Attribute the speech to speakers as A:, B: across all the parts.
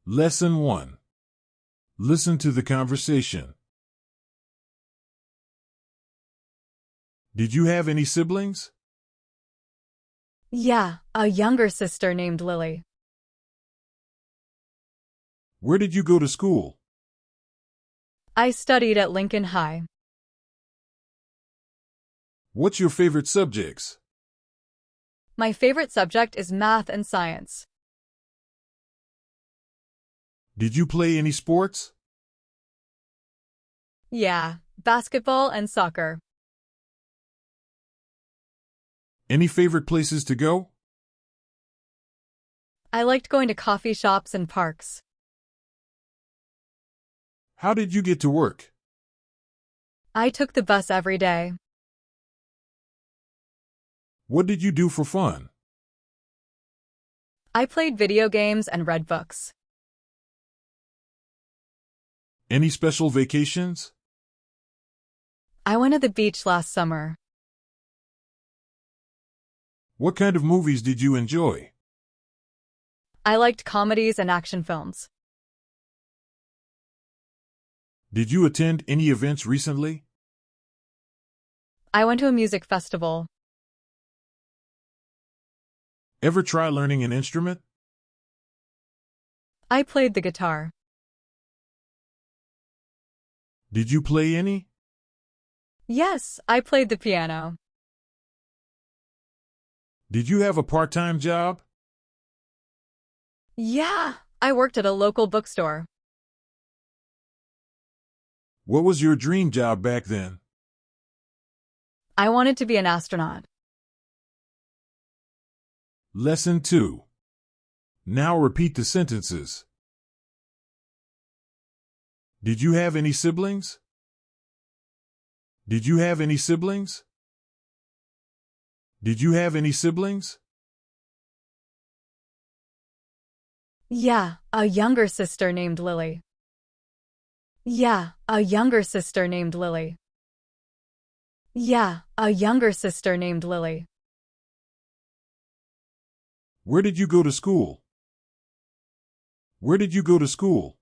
A: Lesson 1. Listen to the conversation. Did you have any siblings?
B: Yeah, a younger sister named Lily.
A: Where did you go to school?
B: I studied at Lincoln High.
A: What's your favorite subjects?
B: My favorite subject is math and science.
A: Did you play any sports?
B: Yeah, basketball and soccer.
A: Any favorite places to go?
B: I liked going to coffee shops and parks.
A: How did you get to work?
B: I took the bus every day.
A: What did you do for fun?
B: I played video games and read books.
A: Any special vacations?
B: I went to the beach last summer.
A: What kind of movies did you enjoy?
B: I liked comedies and action films.
A: Did you attend any events recently?
B: I went to a music festival.
A: Ever try learning an instrument?
B: I played the guitar.
A: Did you play any?
B: Yes, I played the piano.
A: Did you have a part-time job?
B: Yeah, I worked at a local bookstore.
A: What was your dream job back then?
B: I wanted to be an astronaut.
A: Lesson 2. Now repeat the sentences. Did you have any siblings? Did you have any siblings? Did you have any siblings?
B: Yeah, a younger sister named Lily. Yeah, a younger sister named Lily. Yeah, a younger sister named Lily.
A: Where did you go to school? Where did you go to school?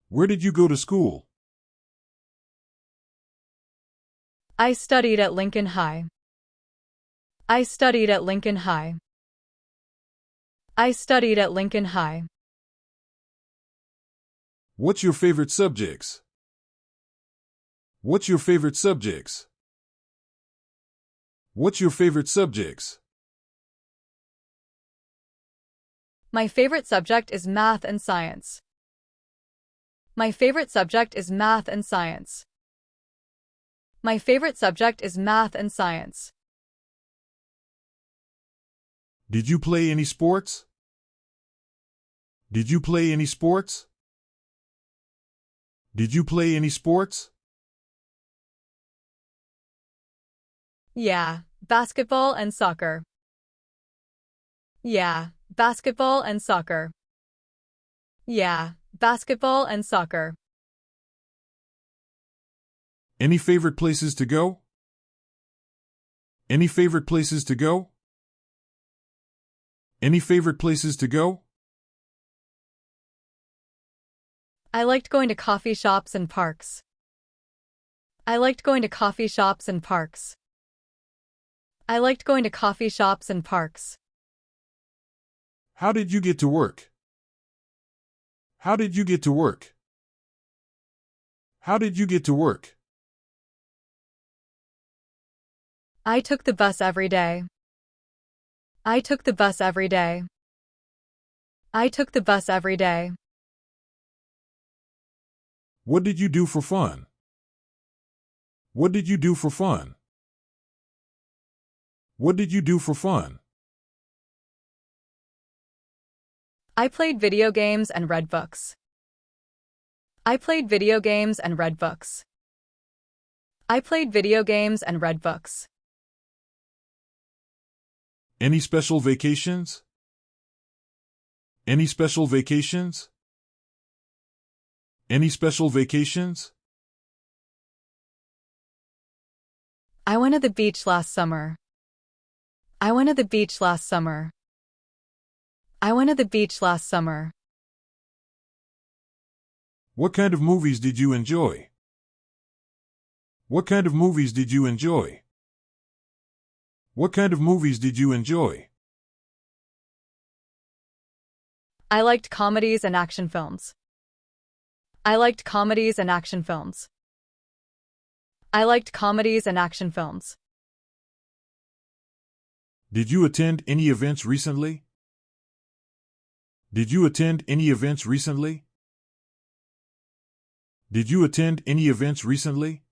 A: Where did you go to school?
B: I studied at Lincoln High. I studied at Lincoln High. I studied at Lincoln High.
A: What's your favorite subjects? What's your favorite subjects? What's your favorite subjects?
B: My favorite subject is math and science. My favorite subject is math and science. My favorite subject is math and science.
A: Did you play any sports? Did you play any sports? Did you play any sports?
B: Yeah, basketball and soccer. Yeah, basketball and soccer. Yeah, basketball and soccer.
A: Any favorite places to go? Any favorite places to go? Any favorite places to go?
B: I liked going to coffee shops and parks. I liked going to coffee shops and parks. I liked going to coffee shops and parks.
A: How did you get to work? How did you get to work? How did you get to work?
B: I took the bus every day. I took the bus every day. I took the bus every day.
A: What did you do for fun? What did you do for fun? What did you do for fun?
B: I played video games and read books. I played video games and read books. I played video games and read books.
A: Any special vacations? Any special vacations? Any special vacations?
B: I went to the beach last summer. I went to the beach last summer. I went to the beach last summer.
A: What kind of movies did you enjoy? What kind of movies did you enjoy? What kind of movies did you enjoy?
B: I liked comedies and action films. I liked comedies and action films. I liked comedies and action films.
A: Did you attend any events recently? Did you attend any events recently? Did you attend any events recently?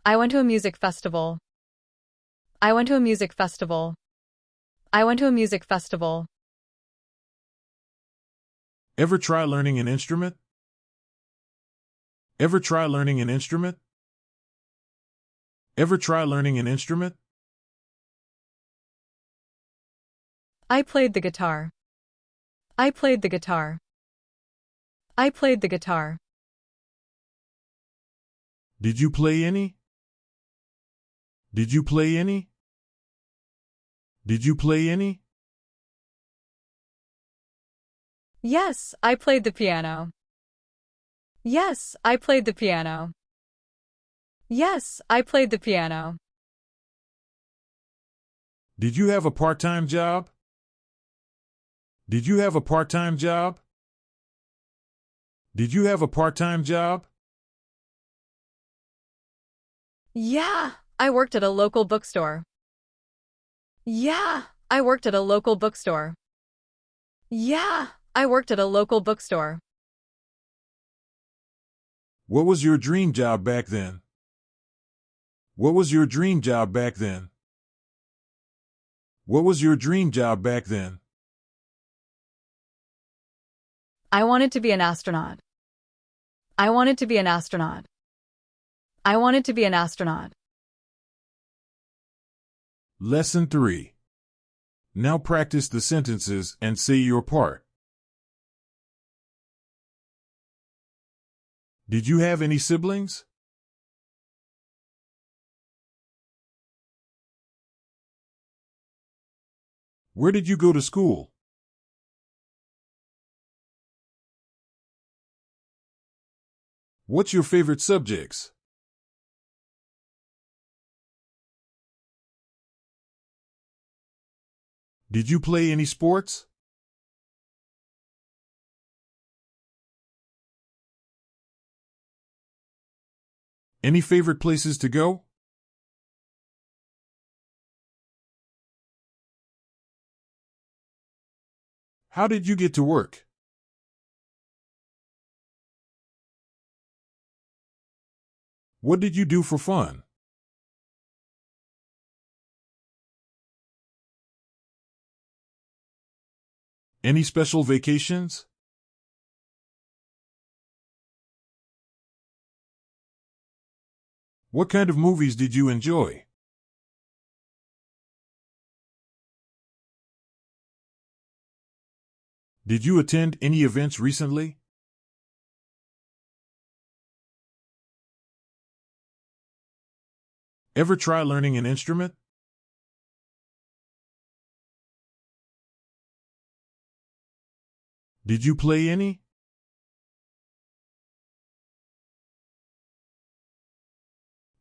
B: I went to a music festival. I went to a music festival. I went to a music festival.
A: Ever try learning an instrument? Ever try learning an instrument? Ever try learning an instrument?
B: I played the guitar. I played the guitar. I played the guitar.
A: Did you play any? Did you play any? Did you play any?
B: Yes, I played the piano. Yes, I played the piano. Yes, I played the piano.
A: Did you have a part-time job? Did you have a part-time job? Did you have a part-time job?
B: Yeah, I worked at a local bookstore. Yeah, I worked at a local bookstore. Yeah, I worked at a local bookstore.
A: What was your dream job back then? What was your dream job back then? What was your dream job back then?
B: I wanted to be an astronaut. I wanted to be an astronaut. I wanted to be an astronaut.
A: Lesson 3. Now practice the sentences and say your part. Did you have any siblings? Where did you go to school? What's your favorite subjects? Did you play any sports? Any favorite places to go? How did you get to work? What did you do for fun? Any special vacations? What kind of movies did you enjoy? Did you attend any events recently? Ever try learning an instrument? Did you play any?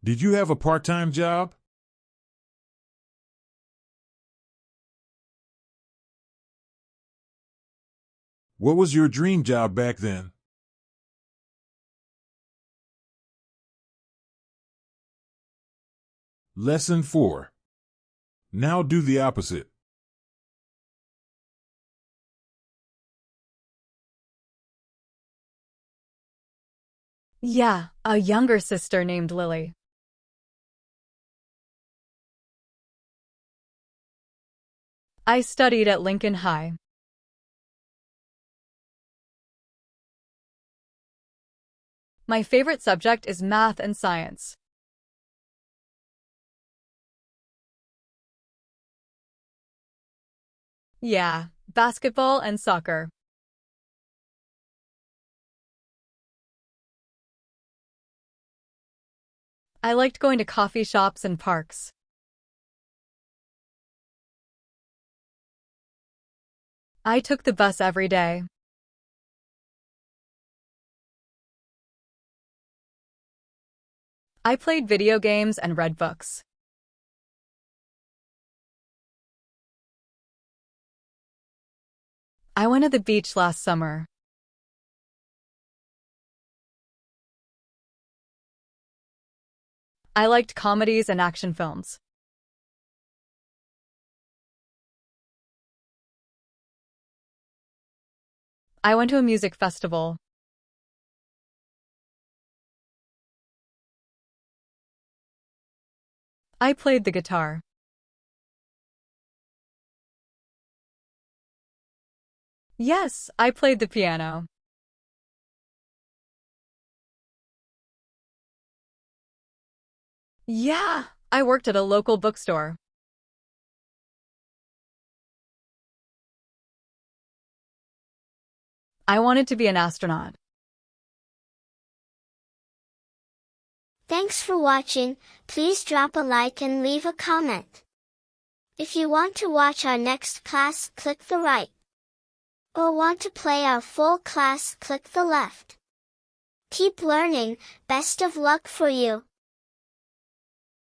A: Did you have a part-time job? What was your dream job back then? Lesson 4. Now do the opposite.
B: Yeah, a younger sister named Lily. I studied at Lincoln High. My favorite subject is math and science. Yeah, basketball and soccer. I liked going to coffee shops and parks. I took the bus every day. I played video games and read books. I went to the beach last summer. I liked comedies and action films. I went to a music festival. I played the guitar. Yes, I played the piano. Yeah, I worked at a local bookstore. I wanted to be an astronaut.
C: Thanks for watching. Please drop a like and leave a comment. If you want to watch our next class, click the right. Or want to play our full class, click the left. Keep learning. Best of luck for you.